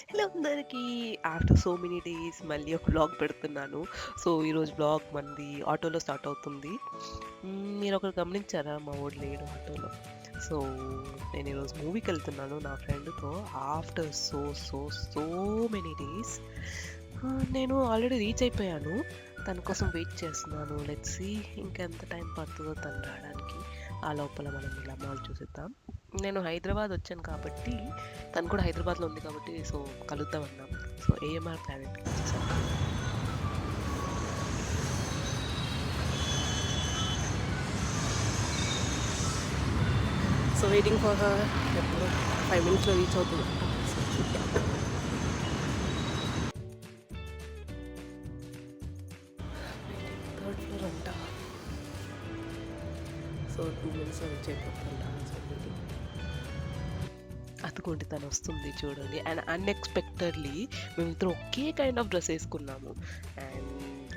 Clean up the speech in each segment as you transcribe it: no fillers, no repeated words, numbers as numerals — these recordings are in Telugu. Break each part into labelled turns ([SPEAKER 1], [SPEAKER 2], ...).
[SPEAKER 1] హలో అందరికీ. ఆఫ్టర్ సో మెనీ డేస్ మళ్ళీ ఒక వ్లాగ్ పెడుతున్నాను. సో ఈరోజు వ్లాగ్ మనది ఆటోలో స్టార్ట్ అవుతుంది. మీరు ఒకరు గమనించారా, మా వాడు లేడు ఆటోలో. సో నేను ఈరోజు మూవీకి వెళ్తున్నాను నా ఫ్రెండ్తో. After so so so many days నేను ఆల్రెడీ రీచ్ అయిపోయాను. తన కోసం వెయిట్ చేస్తున్నాను. లెట్స్ సీ ఇంకెంత టైం పడుతుందో తను రావడానికి. ఆ లోపల మనం ఇలా మాల్ చూసేద్దాం. నేను హైదరాబాద్ వచ్చాను కాబట్టి, తను కూడా హైదరాబాద్లో ఉంది కాబట్టి, సో కలుద్దాం అన్నాం. సో ఏఎంఆర్ ప్లానెట్కి వచ్చేసాం. So waiting for her. ఎప్పుడు 5 minutesలో రీచ్ అవుతుంది. థర్డ్ ఫ్లోర్ అంట. సో 2 minutesలో రీచ్ అయిపోతుంట. So waiting. అతుకుంటే తను వస్తుంది చూడండి. అండ్ అన్ఎక్స్పెక్టెడ్లీ మేమిద్దరం ఒకే కైండ్ ఆఫ్ డ్రెస్ వేసుకున్నాము. అండ్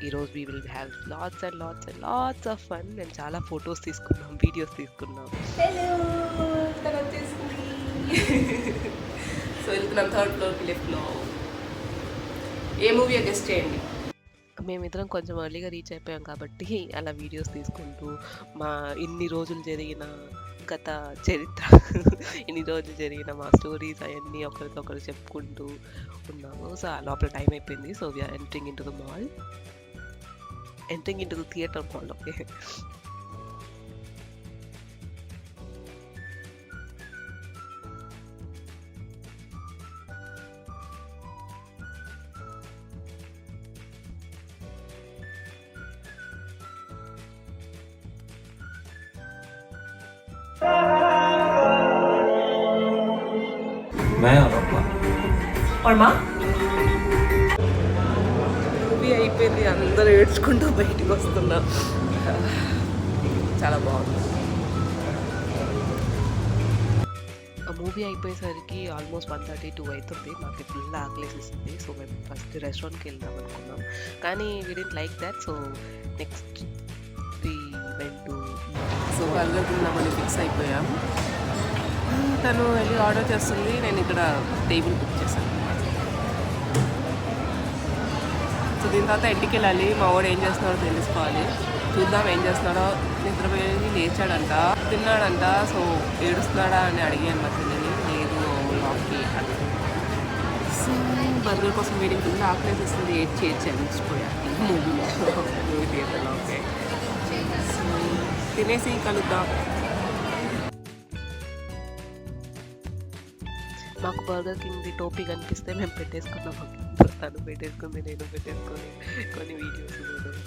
[SPEAKER 1] ఈరోజు we will have lots and lots and lots of fun. మేము చాలా ఫొటోస్ తీసుకున్నాం, వీడియోస్ తీసుకున్నాం. హలో, తను వచ్చేసింది. సో వెళ్తున్నాం థర్డ్ ఫ్లోర్కి, లెఫ్ట్లో. ఏ మూవీ గెస్ట్ చేయండి. మేమిద్దరం కొంచెం ఎర్లీగా రీచ్ అయిపోయాం కాబట్టి అలా వీడియోస్ తీసుకుంటూ మా ఇన్ని రోజులు జరిగిన గత చరిత్ర, ఇన్ని రోజులు జరిగిన మా స్టోరీస్ అవన్నీ ఒకరికొకరు చెప్పుకుంటూ ఉన్నాము. సో ఆ లోపల టైం అయిపోయింది. So we're entering into the mall, entering into the theatre mall. Okay. Movie అయిపోయింది, అందరూ ఏడ్చుకుంటూ బయటికి వస్తున్నాం. చాలా బాగుంది. మూవీ అయిపోయేసరికి ఆల్మోస్ట్ 1:32 అవుతుంది. మాకు ఫుల్ ఆకలేసేసింది. సో మేము ఫస్ట్ రెస్టారెంట్కి వెళ్దాం అనుకున్నాం, కానీ we didn't like that. So next we went to, so burger తిందామని ఫిక్స్ అయిపోయాం. తను వెళ్ళి ఆర్డర్ చేస్తుంది, నేను ఇక్కడ టేబుల్ బుక్ చేశాను. సో దీని తర్వాత ఇంటికి వెళ్ళాలి. మా వాడు ఏం చేస్తున్నాడో తెలుసుకోవాలి. చూద్దాం ఏం చేస్తున్నాడో. నిద్రపోయి లేచాడంట, తిన్నాడంట. సో ఏడుస్తున్నాడా అని అడిగాను మా చెల్లిని. లేదు లాక్కి అట్లా. సో బర్గర్ కోసం వెయిటింగ్. ఫుల్ ఆకలేసి వస్తుంది. ఏడ్చి అనిపించిపోయాను మూవీలో, మూవీ థియేటర్లో. ఓకే, సో తినేసి కలుద్దాం. మాకు బర్గర్ కింగ్ది టోపీ కనిపిస్తే మేము పెట్టేసుకున్నాం. తను పెట్టేసుకుంది, నేను పెట్టేసుకొని కొన్ని వీడియోస్ తీసుకున్నాను.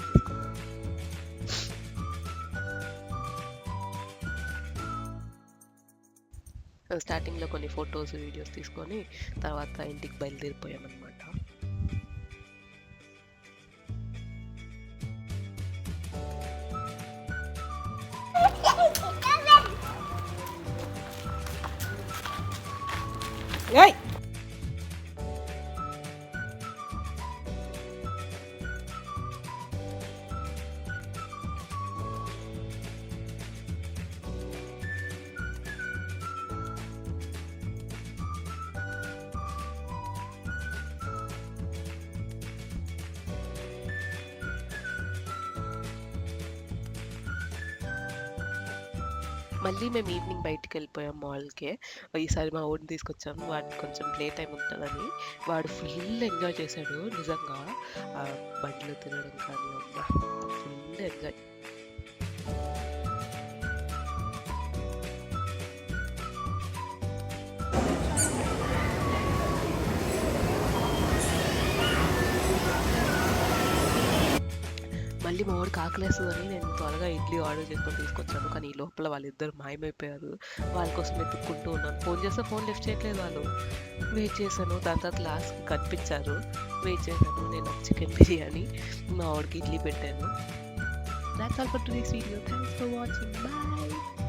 [SPEAKER 1] స్టార్టింగ్లో కొన్ని ఫొటోస్ వీడియోస్ తీసుకొని తర్వాత ఇంటికి బయలుదేరిపోయామన్నమాట. మళ్ళీ మేము ఈవినింగ్ బయటికి వెళ్ళిపోయాం మాల్కే. ఈసారి మా వాడిని తీసుకొచ్చాము. వాడిని కొంచెం ప్లే టైం ఉంటుందని వాడు ఫుల్ ఎంజాయ్ చేశాడు. నిజంగా బండ్లు తినడం కానీ అమ్మా, ఫుల్ ఎంజాయ్. మళ్ళీ మా వాడికి ఆకలేస్తుందని నేను త్వరగా ఇడ్లీ ఆర్డర్ చేసుకొని తీసుకొచ్చాను. కానీ ఈ లోపల వాళ్ళిద్దరు మాయమైపోయారు. వాళ్ళ కోసం వెతుక్కుంటూ ఉన్నాను. ఫోన్ చేస్తే ఫోన్ లిఫ్ట్ చేయట్లేదు వాళ్ళు. వెయిట్ చేశాను. దాని తర్వాత లాస్ట్ కనిపించారు. వెయిట్ చేశాను. నేను ఒక చికెన్ బిర్యానీ, మా వాడికి ఇడ్లీ పెట్టాను. That's all for today's video. Thanks for watching. Bye.